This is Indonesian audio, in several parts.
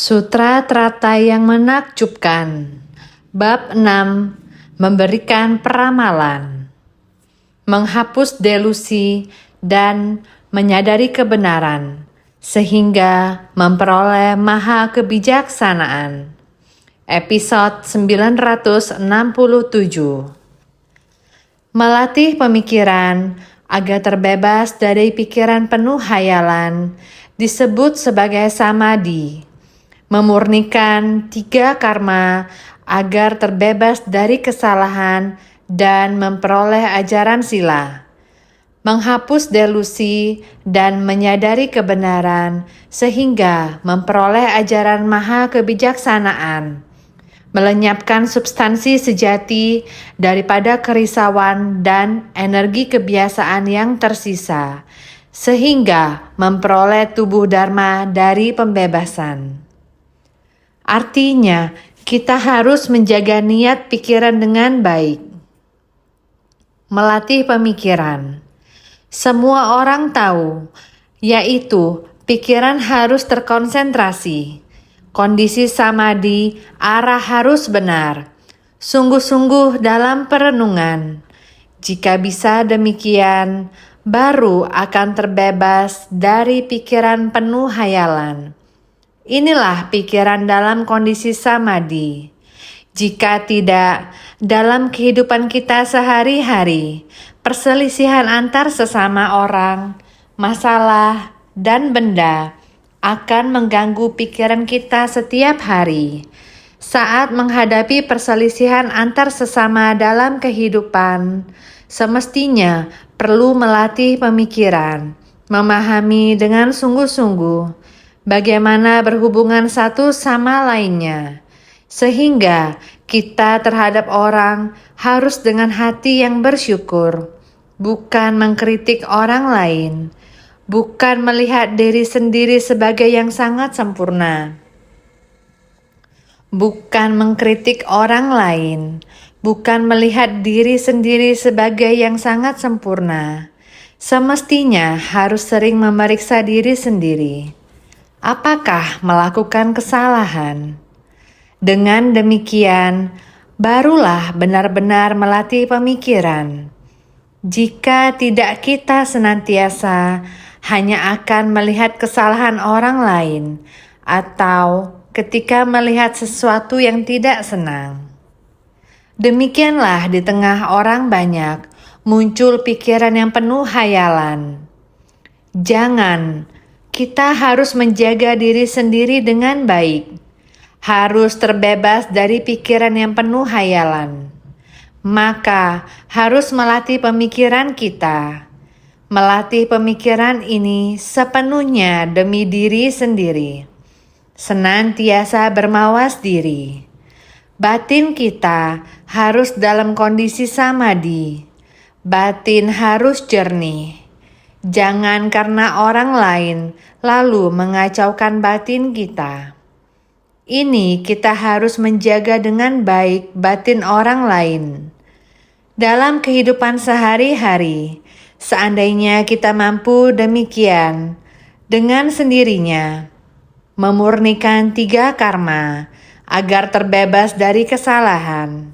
Sutra Teratai yang menakjubkan. Bab 6. Memberikan peramalan. Menghapus delusi dan menyadari kebenaran, sehingga memperoleh maha kebijaksanaan. Episode 967. Melatih pemikiran agar terbebas dari pikiran penuh hayalan disebut sebagai samadhi. Memurnikan 3 karma agar terbebas dari kesalahan dan memperoleh ajaran sila. Menghapus delusi dan menyadari kebenaran sehingga memperoleh ajaran maha kebijaksanaan. Melenyapkan substansi sejati daripada kerisauan dan energi kebiasaan yang tersisa, sehingga memperoleh tubuh dharma dari pembebasan. Artinya, kita harus menjaga niat pikiran dengan baik. Melatih pemikiran. Semua orang tahu, yaitu pikiran harus terkonsentrasi. Kondisi samadhi, arah harus benar, sungguh-sungguh dalam perenungan. Jika bisa demikian, baru akan terbebas dari pikiran penuh hayalan. Inilah pikiran dalam kondisi samadhi. Jika tidak, dalam kehidupan kita sehari-hari, perselisihan antar sesama orang, masalah, dan benda akan mengganggu pikiran kita setiap hari. Saat menghadapi perselisihan antar sesama dalam kehidupan, semestinya perlu melatih pemikiran, memahami dengan sungguh-sungguh bagaimana berhubungan satu sama lainnya, sehingga kita terhadap orang harus dengan hati yang bersyukur, bukan mengkritik orang lain, bukan melihat diri sendiri sebagai yang sangat sempurna. Bukan mengkritik orang lain, bukan melihat diri sendiri sebagai yang sangat sempurna. Semestinya harus sering memeriksa diri sendiri. Apakah melakukan kesalahan? Dengan demikian, barulah benar-benar melatih pemikiran. Jika tidak, kita senantiasa hanya akan melihat kesalahan orang lain, atau ketika melihat sesuatu yang tidak senang. Demikianlah di tengah orang banyak muncul pikiran yang penuh hayalan. Jangan. Kita harus menjaga diri sendiri dengan baik. Harus terbebas dari pikiran yang penuh hayalan. Maka harus melatih pemikiran kita. Melatih pemikiran ini sepenuhnya demi diri sendiri. Senantiasa bermawas diri. Batin kita harus dalam kondisi samadhi. Batin harus jernih. Jangan karena orang lain lalu mengacaukan batin kita. Ini kita harus menjaga dengan baik batin orang lain. Dalam kehidupan sehari-hari, seandainya kita mampu demikian, dengan sendirinya, memurnikan 3 karma agar terbebas dari kesalahan.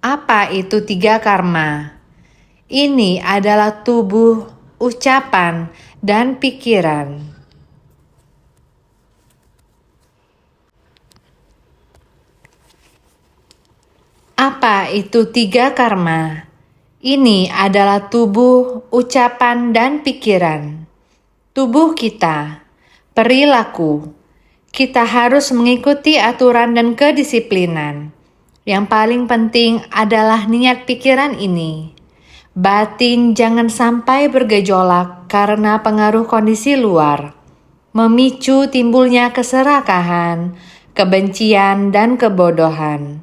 Apa itu 3 karma? Ini adalah tubuh, ucapan, dan pikiran. Apa itu 3 karma? Ini adalah tubuh, ucapan, dan pikiran. Tubuh kita, perilaku. Kita harus mengikuti aturan dan kedisiplinan. Yang paling penting adalah niat pikiran ini. Batin jangan sampai bergejolak karena pengaruh kondisi luar, memicu timbulnya keserakahan, kebencian, dan kebodohan.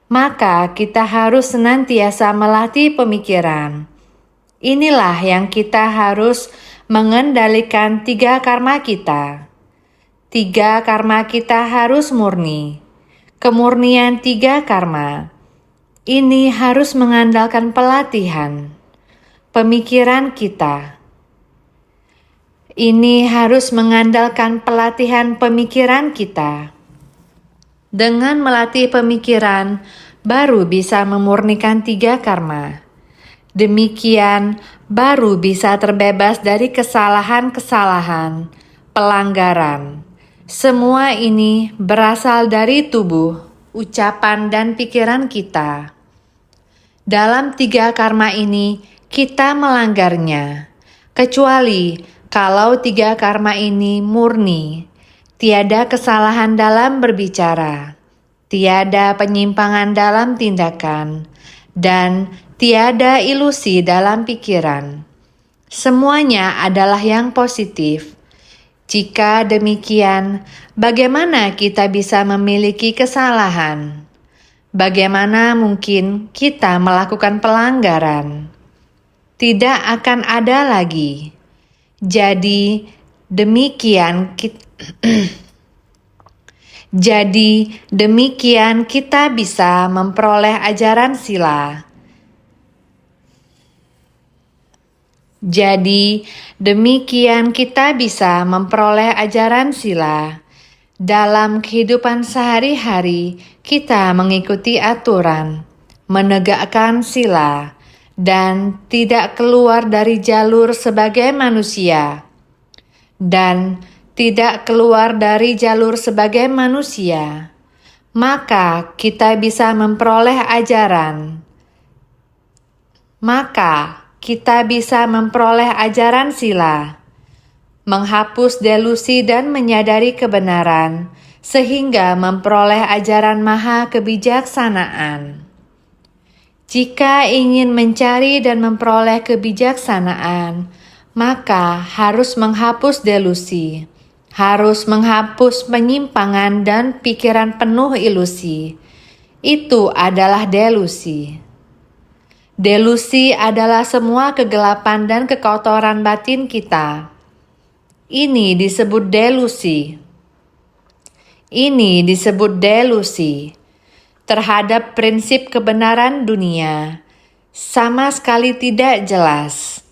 Maka kita harus senantiasa melatih pemikiran. Inilah yang kita harus mengendalikan 3 karma kita. 3 karma kita harus murni. Kemurnian 3 karma ini harus mengandalkan pelatihan, pemikiran kita. Ini harus mengandalkan pelatihan pemikiran kita. Dengan melatih pemikiran, baru bisa memurnikan 3 karma. Demikian, baru bisa terbebas dari kesalahan-kesalahan, pelanggaran. Semua ini berasal dari tubuh, ucapan, dan pikiran kita. Dalam 3 karma ini, kita melanggarnya. Kecuali kalau 3 karma ini murni, tiada kesalahan dalam berbicara, tiada penyimpangan dalam tindakan, dan tiada ilusi dalam pikiran. Semuanya adalah yang positif. Jika demikian, bagaimana kita bisa memiliki kesalahan? Bagaimana mungkin kita melakukan pelanggaran? Tidak akan ada lagi. Jadi demikian kita bisa memperoleh ajaran sila. Dalam kehidupan sehari-hari, kita mengikuti aturan, menegakkan sila, dan tidak keluar dari jalur sebagai manusia. Maka kita bisa memperoleh ajaran sila, menghapus delusi dan menyadari kebenaran, sehingga memperoleh ajaran maha kebijaksanaan. Jika ingin mencari dan memperoleh kebijaksanaan, maka harus menghapus delusi, harus menghapus penyimpangan dan pikiran penuh ilusi. Itu adalah delusi. Delusi adalah semua kegelapan dan kekotoran batin kita. Ini disebut delusi. Terhadap prinsip kebenaran dunia, sama sekali tidak jelas.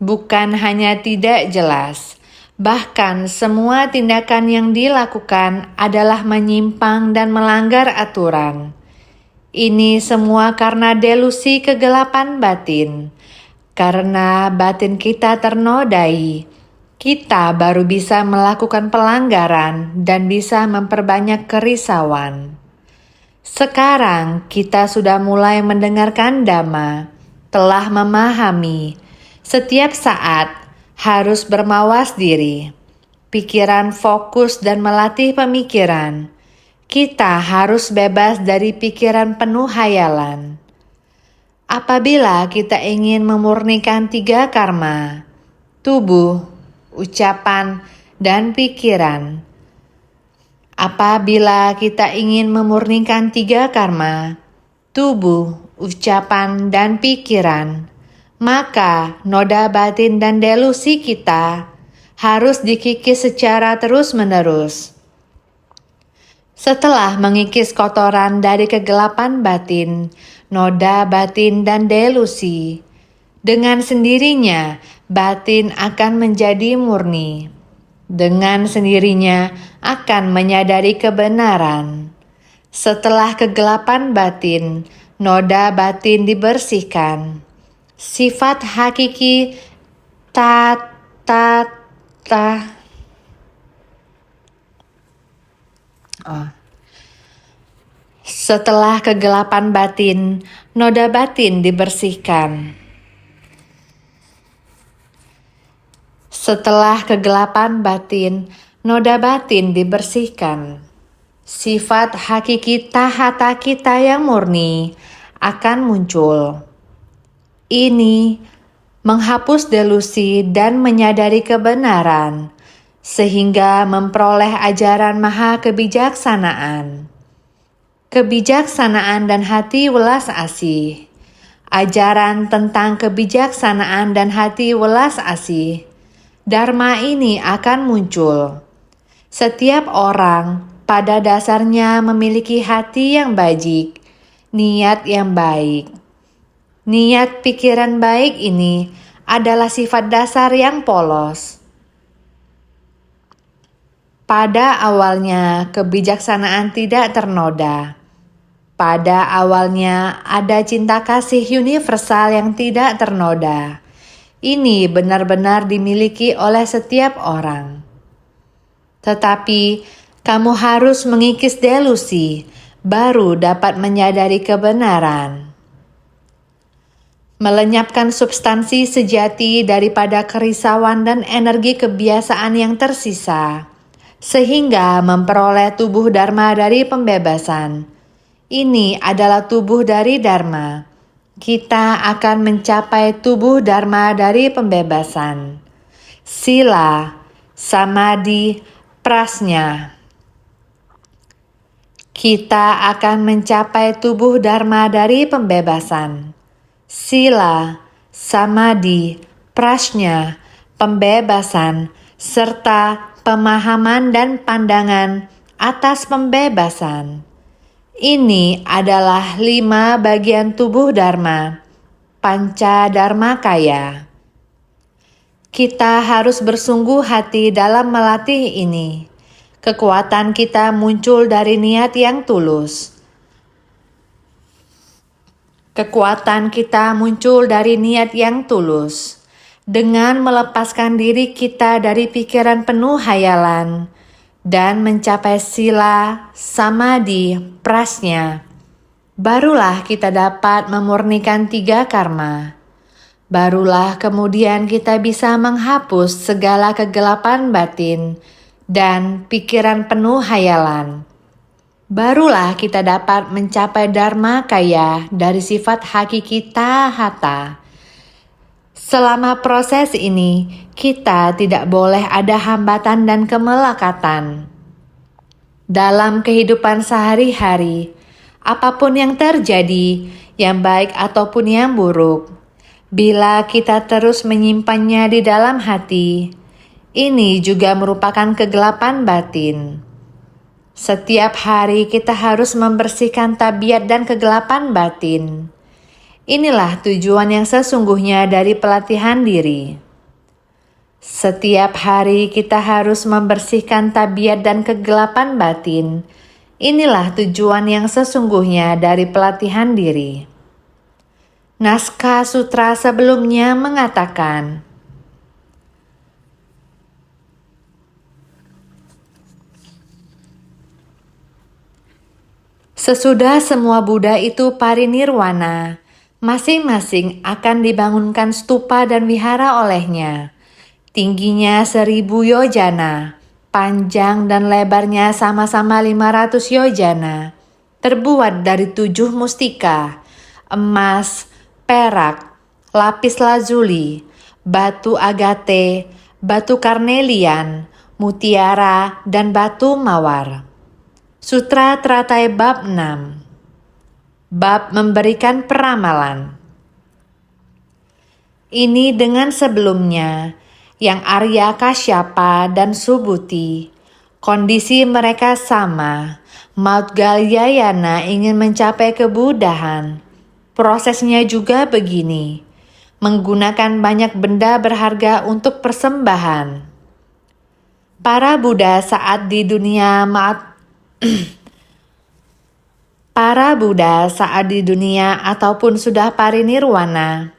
Bukan hanya tidak jelas, bahkan semua tindakan yang dilakukan adalah menyimpang dan melanggar aturan. Ini semua karena delusi kegelapan batin. Karena batin kita ternodai, kita baru bisa melakukan pelanggaran dan bisa memperbanyak kerisauan. Sekarang kita sudah mulai mendengarkan Dhamma, telah memahami. Setiap saat harus bermawas diri, pikiran fokus dan melatih pemikiran. Kita harus bebas dari pikiran penuh hayalan. Apabila kita ingin memurnikan 3 karma, tubuh, ucapan, dan pikiran. Apabila kita ingin memurnikan 3 karma, tubuh, ucapan, dan pikiran, maka noda batin dan delusi kita harus dikikis secara terus-menerus. Setelah mengikis kotoran dari kegelapan batin, noda batin, dan delusi, dengan sendirinya batin akan menjadi murni. Dengan sendirinya akan menyadari kebenaran. Setelah kegelapan batin, noda batin dibersihkan. Sifat hakiki Setelah kegelapan batin, noda batin dibersihkan. Setelah kegelapan batin, noda batin dibersihkan. Sifat hakiki tahata kita yang murni akan muncul. Ini menghapus delusi dan menyadari kebenaran, sehingga memperoleh ajaran maha kebijaksanaan. Kebijaksanaan dan hati welas asih. Ajaran tentang kebijaksanaan dan hati welas asih. Dharma ini akan muncul. Setiap orang pada dasarnya memiliki hati yang bajik, niat yang baik. Niat pikiran baik ini adalah sifat dasar yang polos. Pada awalnya kebijaksanaan tidak ternoda. Pada awalnya ada cinta kasih universal yang tidak ternoda. Ini benar-benar dimiliki oleh setiap orang. Tetapi kamu harus mengikis delusi, baru dapat menyadari kebenaran. Melenyapkan substansi sejati daripada kerisauan dan energi kebiasaan yang tersisa, sehingga memperoleh tubuh Dharma dari pembebasan. Ini adalah tubuh dari Dharma. Kita akan mencapai tubuh Dharma dari pembebasan. Sila, samadhi, prajna. Kita akan mencapai tubuh Dharma dari pembebasan. Sila, samadhi, prajna, pembebasan, serta pemahaman dan pandangan atas pembebasan. Ini adalah 5 bagian tubuh Dharma, Panca Dharmakaya. Kita harus bersungguh hati dalam melatih ini. Kekuatan kita muncul dari niat yang tulus. Kekuatan kita muncul dari niat yang tulus. Dengan melepaskan diri kita dari pikiran penuh hayalan dan mencapai sila, samadhi, prajna, barulah kita dapat memurnikan 3 karma. Barulah kemudian kita bisa menghapus segala kegelapan batin dan pikiran penuh hayalan. Barulah kita dapat mencapai Dharma kaya dari sifat hakiki tahata. Selama proses ini, kita tidak boleh ada hambatan dan kemelekatan. Dalam kehidupan sehari-hari, apapun yang terjadi, yang baik ataupun yang buruk, bila kita terus menyimpannya di dalam hati, ini juga merupakan kegelapan batin. Setiap hari kita harus membersihkan tabiat dan kegelapan batin. Inilah tujuan yang sesungguhnya dari pelatihan diri. Setiap hari kita harus membersihkan tabiat dan kegelapan batin. Inilah tujuan yang sesungguhnya dari pelatihan diri. Naskah sutra sebelumnya mengatakan, sesudah semua Buddha itu parinirwana, masing-masing akan dibangunkan stupa dan wihara olehnya. Tingginya 1000 yojana, panjang dan lebarnya sama-sama 500 yojana, terbuat dari 7 mustika, emas, perak, lapis lazuli, batu agate, batu karnelian, mutiara, dan batu mawar. Sutra Teratai Bab 6. Bab memberikan peramalan. Ini dengan sebelumnya, yang Arya Kasyapa dan Subhuti, kondisi mereka sama. Maudgalyayana ingin mencapai kebudahan. Prosesnya juga begini, menggunakan banyak benda berharga untuk persembahan. Para Buddha saat di dunia Para Buddha saat di dunia ataupun sudah parinirwana,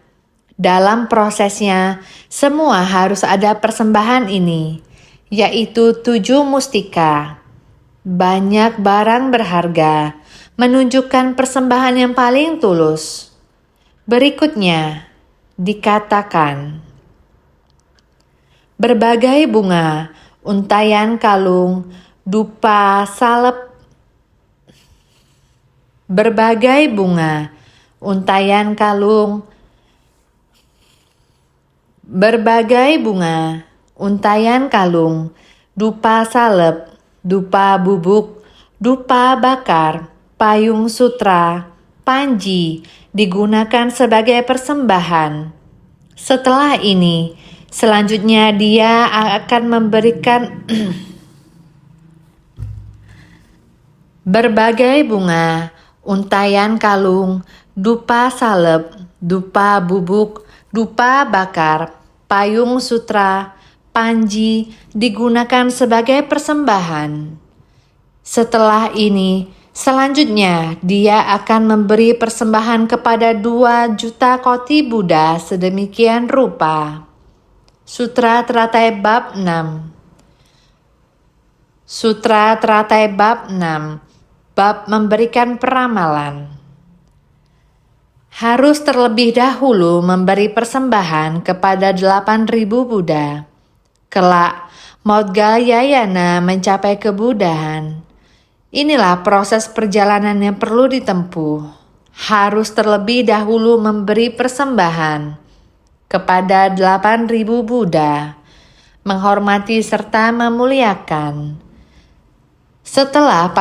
dalam prosesnya semua harus ada persembahan ini, yaitu 7 mustika. Banyak barang berharga, menunjukkan persembahan yang paling tulus. Berikutnya dikatakan, berbagai bunga, untayan kalung, dupa salep, berbagai bunga, untayan kalung, berbagai bunga, untayan kalung, dupa salep, dupa bubuk, dupa bakar, payung sutra, panji digunakan sebagai persembahan. Setelah ini, selanjutnya dia akan memberikan berbagai bunga, untayan kalung, dupa salep, dupa bubuk, dupa bakar, payung sutra, panji digunakan sebagai persembahan. Setelah ini, selanjutnya dia akan memberi persembahan kepada 2 juta koti Buddha sedemikian rupa. Sutra Teratai Bab 6. Sutra Teratai Bab 6. Bab memberikan peramalan. Harus terlebih dahulu memberi persembahan kepada 8.000 Buddha. Kelak, Maudgalyayana mencapai kebudahan. Inilah proses perjalanan yang perlu ditempuh. Harus terlebih dahulu memberi persembahan kepada 8.000 Buddha, menghormati serta memuliakan. Setelah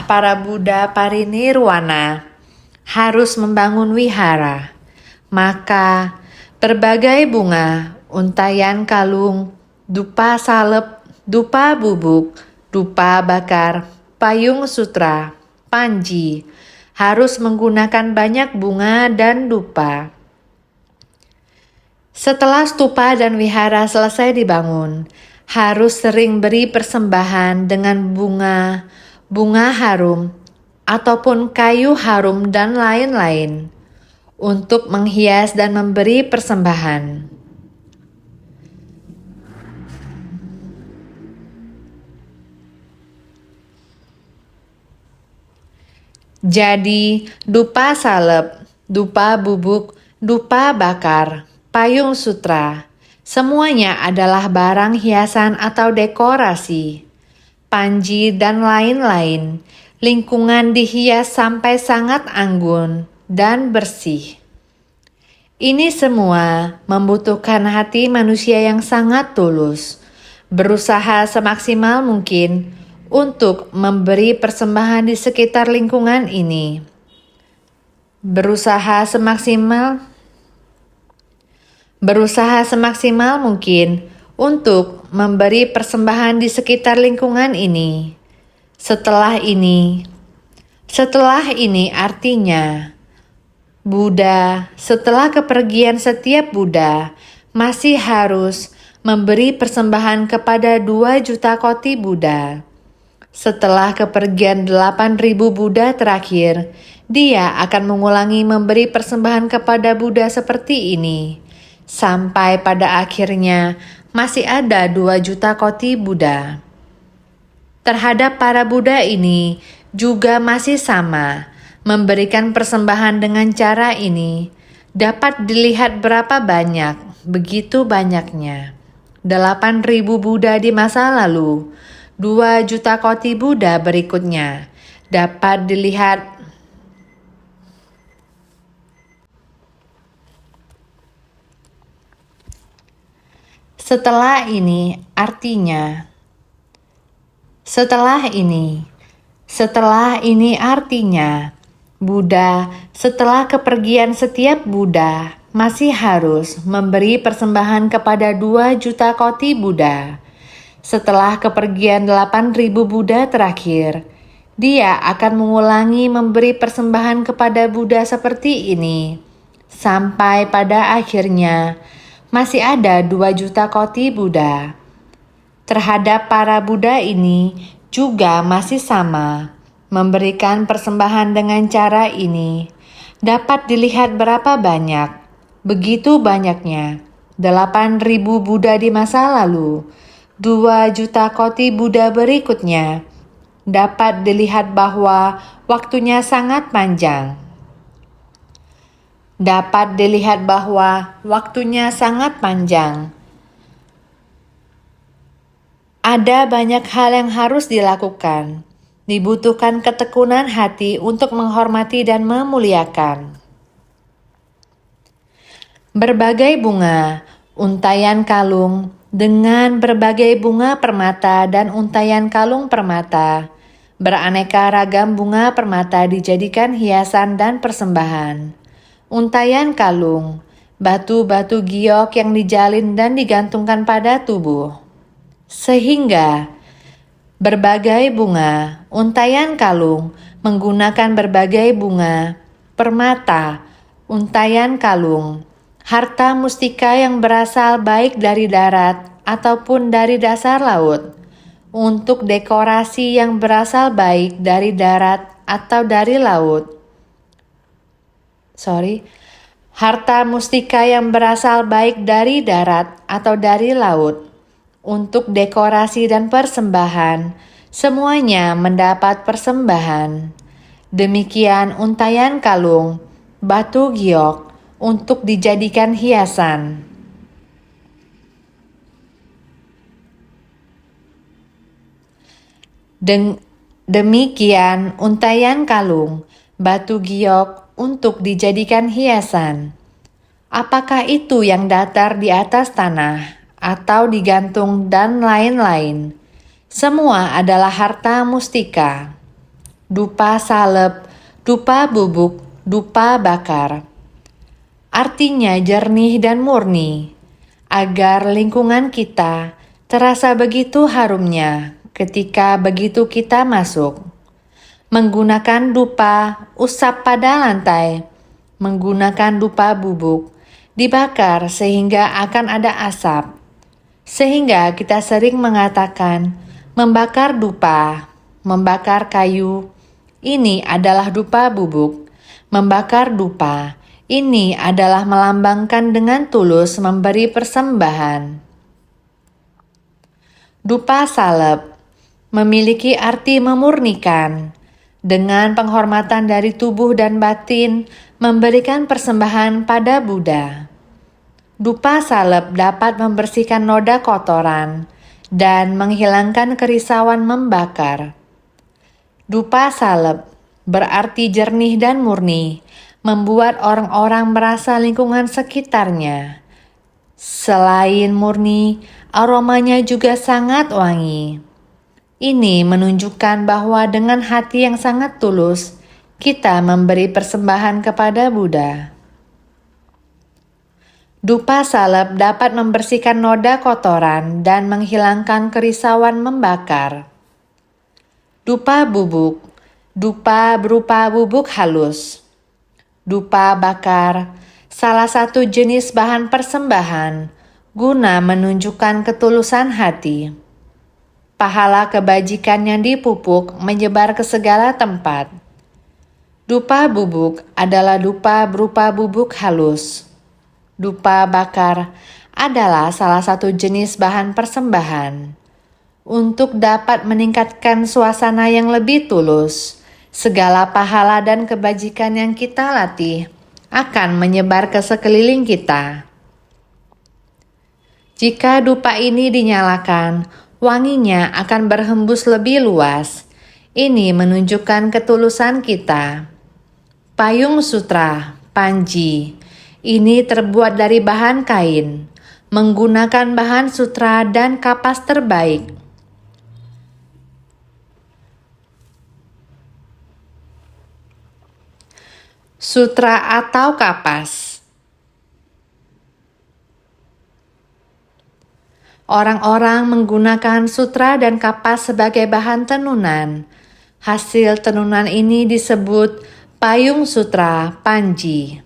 para Buddha parinirwana, harus membangun wihara, maka berbagai bunga, untayan kalung, dupa salep, dupa bubuk, dupa bakar, payung sutra, panji, harus menggunakan banyak bunga dan dupa. Setelah stupa dan wihara selesai dibangun, harus sering beri persembahan dengan bunga harum, ataupun kayu harum dan lain-lain untuk menghias dan memberi persembahan. Jadi, dupa salep, dupa bubuk, dupa bakar, payung sutra, semuanya adalah barang hiasan atau dekorasi, panji dan lain-lain. Lingkungan dihias sampai sangat anggun dan bersih. Ini semua membutuhkan hati manusia yang sangat tulus, berusaha semaksimal mungkin untuk memberi persembahan di sekitar lingkungan ini. Berusaha semaksimal mungkin untuk memberi persembahan di sekitar lingkungan ini. Setelah ini artinya Buddha, setelah kepergian setiap Buddha, masih harus memberi persembahan kepada 2 juta koti Buddha. Setelah kepergian 8.000 Buddha terakhir, dia akan mengulangi memberi persembahan kepada Buddha seperti ini, sampai pada akhirnya masih ada 2 juta koti Buddha. Terhadap para Buddha ini juga masih sama. Memberikan persembahan dengan cara ini dapat dilihat berapa banyak, begitu banyaknya. 8.000 Buddha di masa lalu, 2 juta koti Buddha berikutnya dapat dilihat setelah ini artinya Buddha, setelah kepergian setiap Buddha, masih harus memberi persembahan kepada 2 juta koti Buddha. Setelah kepergian 8.000 Buddha terakhir, dia akan mengulangi memberi persembahan kepada Buddha seperti ini, sampai pada akhirnya masih ada 2 juta koti Buddha. Terhadap para Buddha ini juga masih sama. Memberikan persembahan dengan cara ini dapat dilihat berapa banyak, begitu banyaknya. 8.000 Buddha di masa lalu, 2 juta koti Buddha berikutnya, dapat dilihat bahwa waktunya sangat panjang. Ada banyak hal yang harus dilakukan. Dibutuhkan ketekunan hati untuk menghormati dan memuliakan. Berbagai bunga, untayan kalung, dengan berbagai bunga permata dan untayan kalung permata. Beraneka ragam bunga permata dijadikan hiasan dan persembahan. Untayan kalung, batu-batu giok yang dijalin dan digantungkan pada tubuh. Sehingga berbagai bunga, untayan kalung menggunakan berbagai bunga, permata, untayan kalung, harta mustika yang berasal baik dari darat ataupun dari dasar laut, untuk dekorasi yang berasal baik dari darat atau dari laut. Harta mustika yang berasal baik dari darat atau dari laut, untuk dekorasi dan persembahan, semuanya mendapat persembahan. Demikian untayan kalung, batu giok, untuk dijadikan hiasan. Demikian untayan kalung, batu giok, untuk dijadikan hiasan. Apakah itu yang datar di atas tanah, atau digantung dan lain-lain? Semua adalah harta mustika. Dupa salep, dupa bubuk, dupa bakar. Artinya jernih dan murni, agar lingkungan kita terasa begitu harumnya ketika begitu kita masuk. Menggunakan dupa usap pada lantai, menggunakan dupa bubuk, dibakar sehingga akan ada asap. Sehingga kita sering mengatakan, membakar dupa, membakar kayu, ini adalah dupa bubuk. Membakar dupa, ini adalah melambangkan dengan tulus memberi persembahan. Dupa salep memiliki arti memurnikan, dengan penghormatan dari tubuh dan batin, memberikan persembahan pada Buddha. Dupa salep dapat membersihkan noda kotoran dan menghilangkan kerisauan membakar. Dupa salep berarti jernih dan murni, membuat orang-orang merasa lingkungan sekitarnya. Selain murni, aromanya juga sangat wangi. Ini menunjukkan bahwa dengan hati yang sangat tulus, kita memberi persembahan kepada Buddha. Dupa salep dapat membersihkan noda kotoran dan menghilangkan kerisauan membakar. Dupa bubuk, dupa berupa bubuk halus. Dupa bakar, salah satu jenis bahan persembahan, guna menunjukkan ketulusan hati. Pahala kebajikan yang dipupuk menyebar ke segala tempat. Dupa bubuk adalah dupa berupa bubuk halus. Dupa bakar adalah salah satu jenis bahan persembahan. Untuk dapat meningkatkan suasana yang lebih tulus, segala pahala dan kebajikan yang kita latih akan menyebar ke sekeliling kita. Jika dupa ini dinyalakan, wanginya akan berhembus lebih luas. Ini menunjukkan ketulusan kita. Payung sutra, panji, ini terbuat dari bahan kain, menggunakan bahan sutra dan kapas terbaik. Sutra atau kapas. Orang-orang menggunakan sutra dan kapas sebagai bahan tenunan. Hasil tenunan ini disebut payung sutra panji.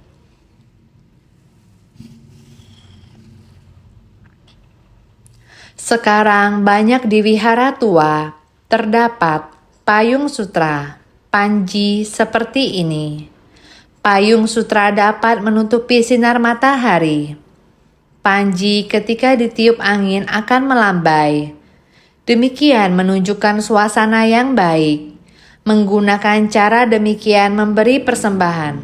Sekarang banyak di wihara tua terdapat payung sutra panji seperti ini. Payung sutra dapat menutupi sinar matahari. Panji ketika ditiup angin akan melambai. Demikian menunjukkan suasana yang baik. Menggunakan cara demikian memberi persembahan.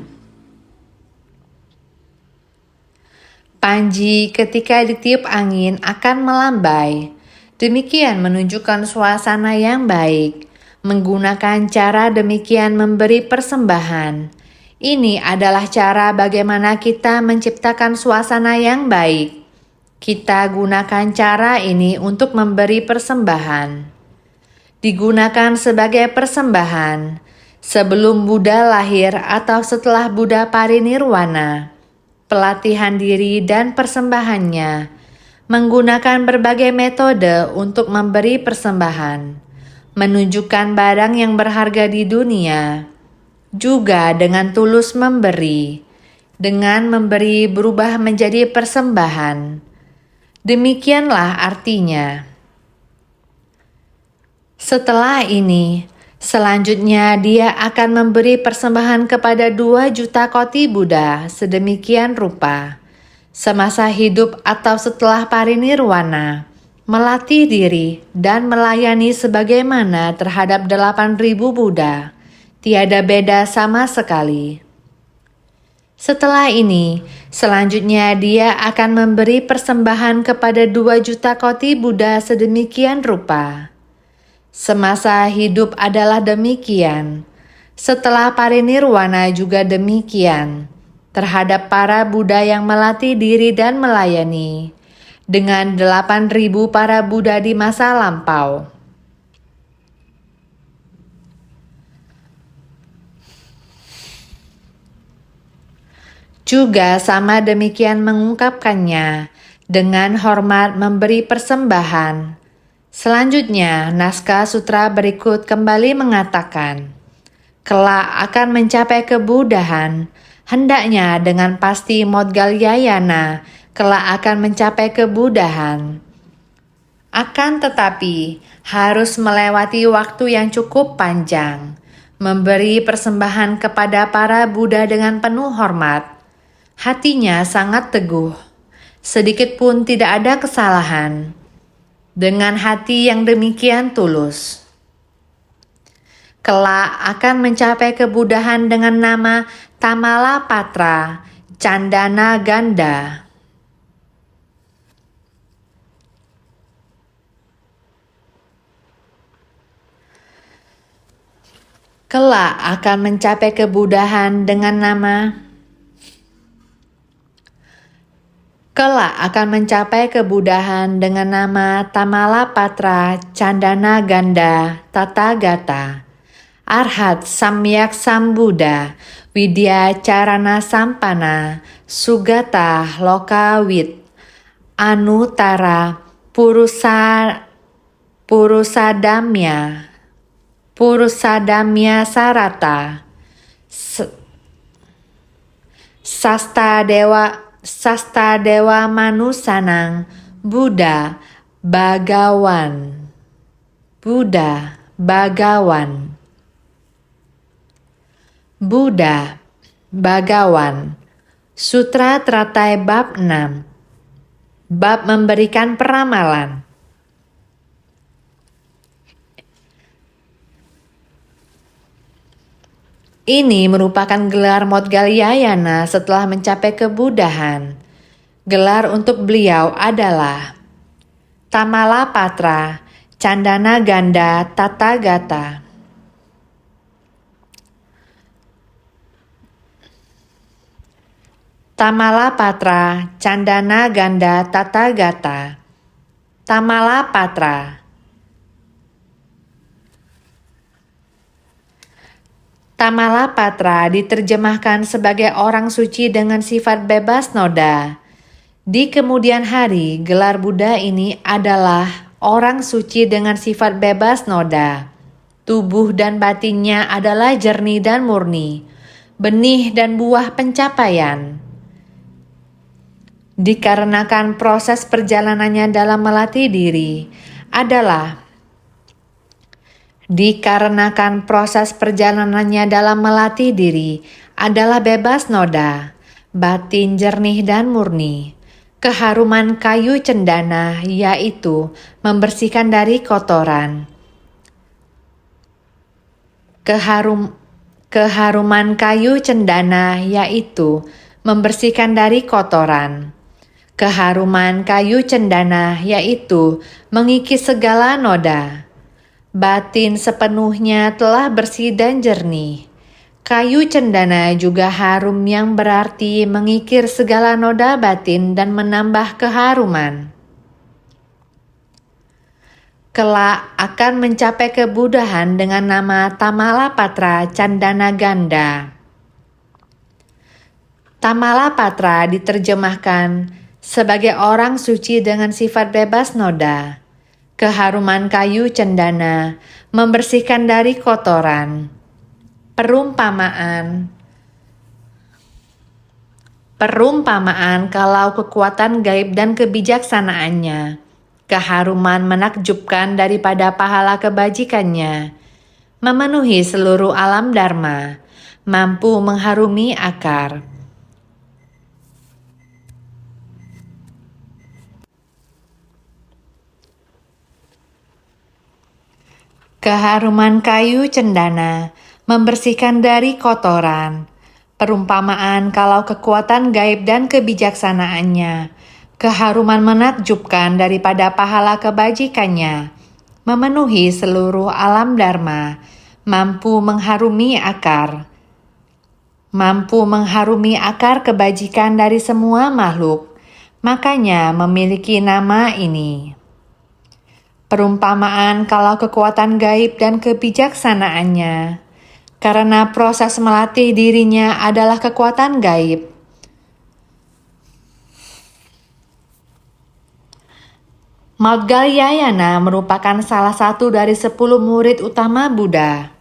Panji ketika ditiup angin akan melambai. Demikian menunjukkan suasana yang baik. Menggunakan cara demikian memberi persembahan. Ini adalah cara bagaimana kita menciptakan suasana yang baik. Kita gunakan cara ini untuk memberi persembahan. Digunakan sebagai persembahan sebelum Buddha lahir atau setelah Buddha parinirwana. Pelatihan diri dan persembahannya menggunakan berbagai metode untuk memberi persembahan, menunjukkan barang yang berharga di dunia. Juga dengan tulus memberi, dengan memberi berubah menjadi persembahan. Demikianlah artinya. Setelah ini, selanjutnya dia akan memberi persembahan kepada 2 juta koti Buddha sedemikian rupa. Semasa hidup atau setelah parinirwana, melatih diri dan melayani sebagaimana terhadap 8.000 Buddha. Tiada beda sama sekali. Setelah ini, selanjutnya dia akan memberi persembahan kepada 2 juta koti Buddha sedemikian rupa. Semasa hidup adalah demikian. Setelah parinirwana juga demikian. Terhadap para Buddha yang melatih diri dan melayani. Dengan 8.000 para Buddha di masa lampau. Juga sama demikian mengungkapkannya dengan hormat memberi persembahan. Selanjutnya, naskah sutra berikut kembali mengatakan, kelak akan mencapai kebudahan, hendaknya dengan pasti Modgalyayana kelak akan mencapai kebudahan. Akan tetapi, harus melewati waktu yang cukup panjang, memberi persembahan kepada para Buddha dengan penuh hormat. Hatinya sangat teguh, sedikit pun tidak ada kesalahan. Dengan hati yang demikian tulus, kelak akan mencapai kebudahan dengan nama Tamalapatra Candana Ganda. Kelak akan mencapai kebudahan dengan nama Tamalapatra Candana Ganda Tathagata Arhat Samyak Sambuddha Widya Carana Sampana Sugata Lokawit Anutara Purusadamya Sarata Sasta Dewa Manusanang Buddha Bhagawan Sutra Teratai Bab 6. Bab memberikan peramalan. Ini merupakan gelar Modgalyayana setelah mencapai kebudahan. Gelar untuk beliau adalah Tamalapatra Candana Ganda Tathagata. Tamalapatra Candana Ganda Tathagata. Tamalapatra diterjemahkan sebagai orang suci dengan sifat bebas noda. Di kemudian hari, gelar Buddha ini adalah orang suci dengan sifat bebas noda. Tubuh dan batinnya adalah jernih dan murni, benih dan buah pencapaian. Dikarenakan proses perjalanannya dalam melatih diri adalah bebas noda, batin jernih dan murni. Keharuman kayu cendana yaitu membersihkan dari kotoran. Keharuman kayu cendana yaitu membersihkan dari kotoran. Keharuman kayu cendana yaitu mengikis segala noda. Batin sepenuhnya telah bersih dan jernih. Kayu cendana juga harum yang berarti mengikir segala noda batin dan menambah keharuman. Kelak akan mencapai kebudahan dengan nama Tamalapatra Candana Ganda. Tamalapatra diterjemahkan sebagai orang suci dengan sifat bebas noda. Keharuman kayu cendana membersihkan dari kotoran. Perumpamaan. Perumpamaan kalau kekuatan gaib dan kebijaksanaannya, keharuman menakjubkan daripada pahala kebajikannya, memenuhi seluruh alam dharma, mampu mengharumi akar. Keharuman kayu cendana membersihkan dari kotoran. Perumpamaan kalau kekuatan gaib dan kebijaksanaannya, keharuman menakjubkan daripada pahala kebajikannya, memenuhi seluruh alam dharma, mampu mengharumi akar. Mampu mengharumi akar kebajikan dari semua makhluk, makanya memiliki nama ini. Perumpamaan kalau kekuatan gaib dan kebijaksanaannya, karena proses melatih dirinya adalah kekuatan gaib. Maudgalyayana merupakan salah satu dari 10 murid utama Buddha.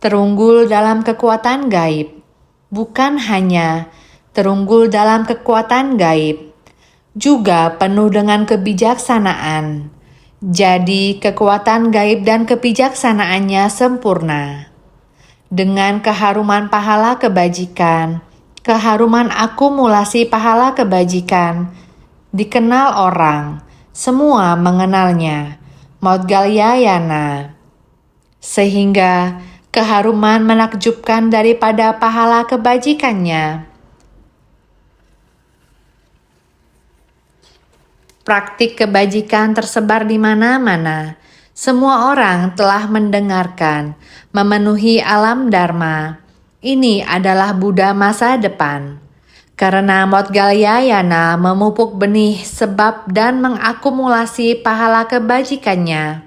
Terunggul dalam kekuatan gaib, bukan hanya terunggul dalam kekuatan gaib, juga penuh dengan kebijaksanaan. Jadi kekuatan gaib dan kebijaksanaannya sempurna. Dengan keharuman pahala kebajikan, keharuman akumulasi pahala kebajikan, dikenal orang, semua mengenalnya, Maudgalyayana. Sehingga keharuman menakjubkan daripada pahala kebajikannya. Praktik kebajikan tersebar di mana-mana. Semua orang telah mendengarkan, memenuhi alam dharma. Ini adalah Buddha masa depan. Karena Maudgalyayana memupuk benih sebab dan mengakumulasi pahala kebajikannya,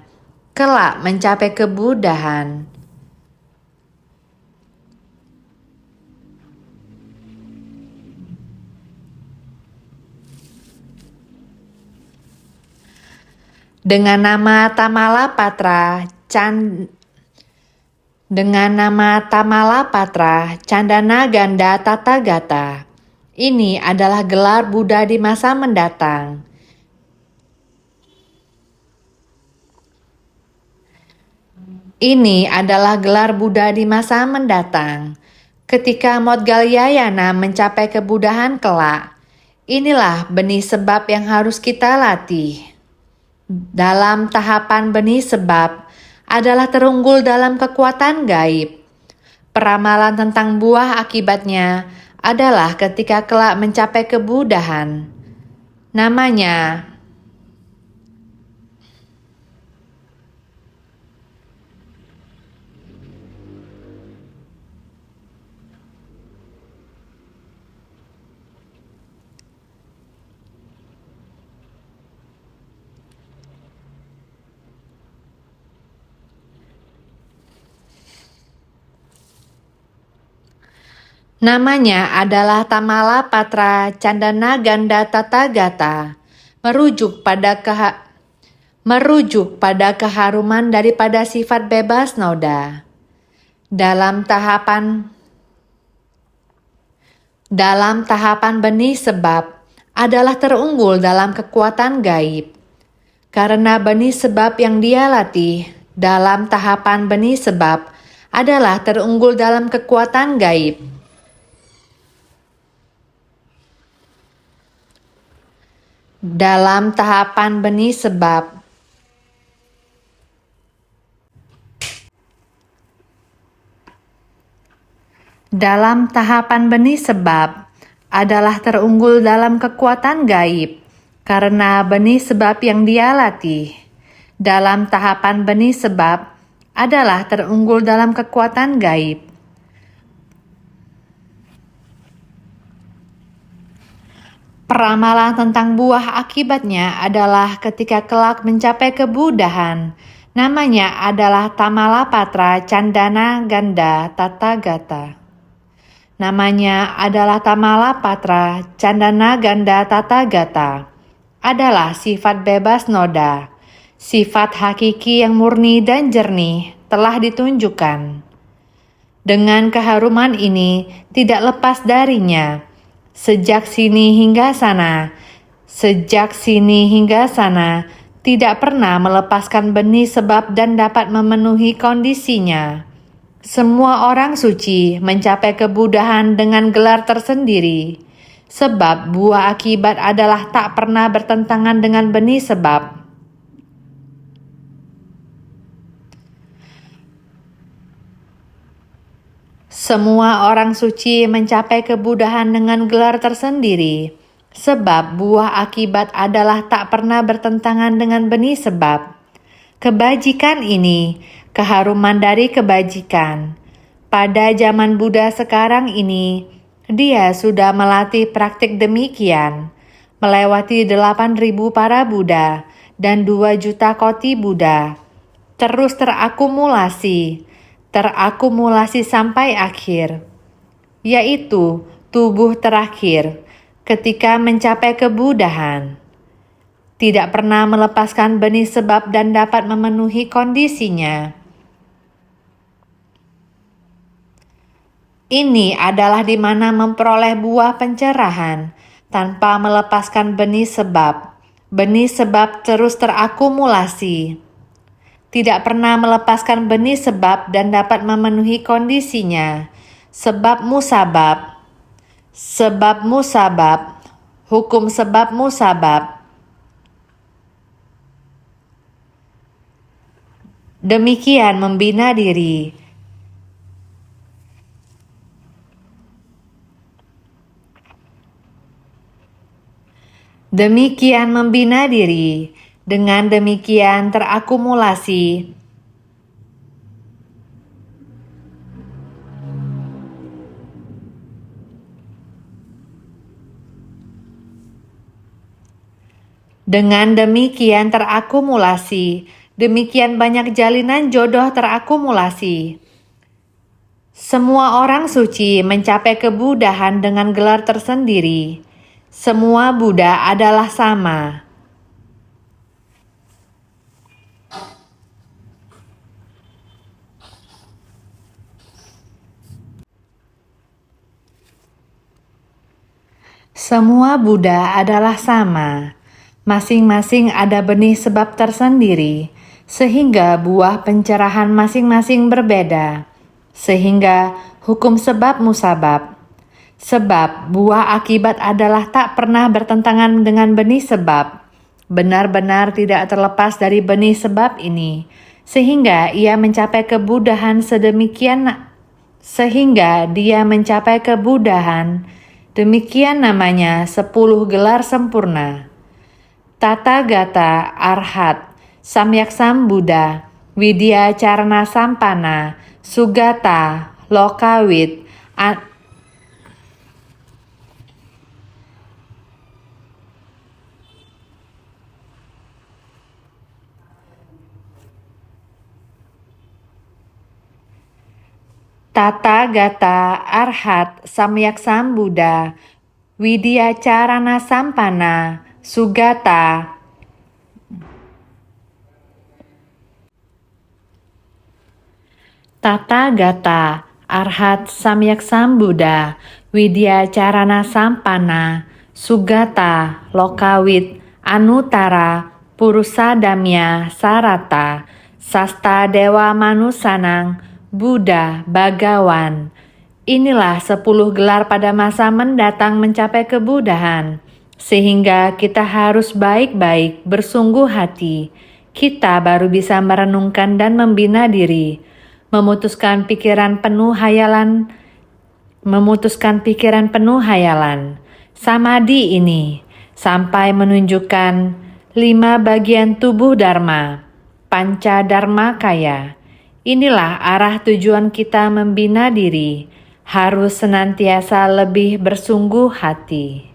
kelak mencapai kebuddhaan. Dengan nama Tamalapatra Candana Ganda Tathagata. Ini adalah gelar Buddha di masa mendatang. Ini adalah gelar Buddha di masa mendatang. Ketika Maudgalyayana mencapai kebuddhaan kelak, inilah benih sebab yang harus kita latih. Dalam tahapan benih sebab adalah terunggul dalam kekuatan gaib. Peramalan tentang buah akibatnya adalah ketika kelak mencapai kebuddhaan. Namanya adalah Tamalapatra Candana Ganda Tathagata, merujuk pada keharuman daripada sifat bebas noda. Dalam tahapan benih sebab adalah terunggul dalam kekuatan gaib. Karena benih sebab yang dia latih dalam tahapan benih sebab adalah terunggul dalam kekuatan gaib. Dalam tahapan benih sebab adalah terunggul dalam kekuatan gaib, karena benih sebab yang dia latih. Dalam tahapan benih sebab adalah terunggul dalam kekuatan gaib. Peramalan tentang buah akibatnya adalah ketika kelak mencapai kebuddhaan. Namanya adalah Tamalapatra Candana Ganda Tathagata. Namanya adalah Tamalapatra Candana Ganda Tathagata. Adalah sifat bebas noda. Sifat hakiki yang murni dan jernih telah ditunjukkan. Dengan keharuman ini tidak lepas darinya. sejak sini hingga sana, sejak sini hingga sana, tidak pernah melepaskan benih sebab dan dapat memenuhi kondisinya. Semua orang suci mencapai kebudahan dengan gelar tersendiri, sebab buah akibat adalah tak pernah bertentangan dengan benih sebab. Semua orang suci mencapai kebudahan dengan gelar tersendiri, sebab buah akibat adalah tak pernah bertentangan dengan benih sebab. Kebajikan ini, keharuman dari kebajikan. Pada zaman Buddha sekarang ini, dia sudah melatih praktik demikian, melewati 8.000 para Buddha dan 2 juta koti Buddha. Terus terakumulasi sampai akhir, yaitu tubuh terakhir ketika mencapai kebudahan. Tidak pernah melepaskan benih sebab dan dapat memenuhi kondisinya. Ini adalah di mana memperoleh buah pencerahan tanpa melepaskan benih sebab. Benih sebab terus terakumulasi. Tidak pernah melepaskan benih sebab dan dapat memenuhi kondisinya. Sebab musabab, hukum sebab musabab. Demikian membina diri. Demikian membina diri. Dengan demikian terakumulasi. Dengan demikian terakumulasi. Demikian banyak jalinan jodoh terakumulasi. Semua orang suci mencapai kebudahan dengan gelar tersendiri. Semua Buddha adalah sama. Semua Buddha adalah sama. Masing-masing ada benih sebab tersendiri, sehingga buah pencerahan masing-masing berbeda. Sehingga hukum sebab musabab. Sebab buah akibat adalah tak pernah bertentangan dengan benih sebab. Benar-benar tidak terlepas dari benih sebab ini, sehingga ia mencapai kebudahan Demikian namanya 10 gelar sempurna. Tathagata Arhat, Samyaksam Buddha, Widya Carana Sampana, Sugata, Lokawit, Tathagata Arhat Samyaksam Buddha, Widya Carana Sampana, Sugata, Tathagata Arhat Samyaksam Buddha, Widya Carana Sampana, Sugata, Lokawit, Anutara, Purusadamya Sarata, Sasta Dewa Manusanang, Buddha Bagawan. Inilah 10 gelar pada masa mendatang mencapai kebudahan, sehingga kita harus baik-baik bersungguh hati. Kita baru bisa merenungkan dan membina diri, memutuskan pikiran penuh hayalan. Samadhi ini sampai menunjukkan 5 bagian tubuh Dharma, Panca Dharma Kaya. Inilah arah tujuan kita membina diri, harus senantiasa lebih bersungguh hati.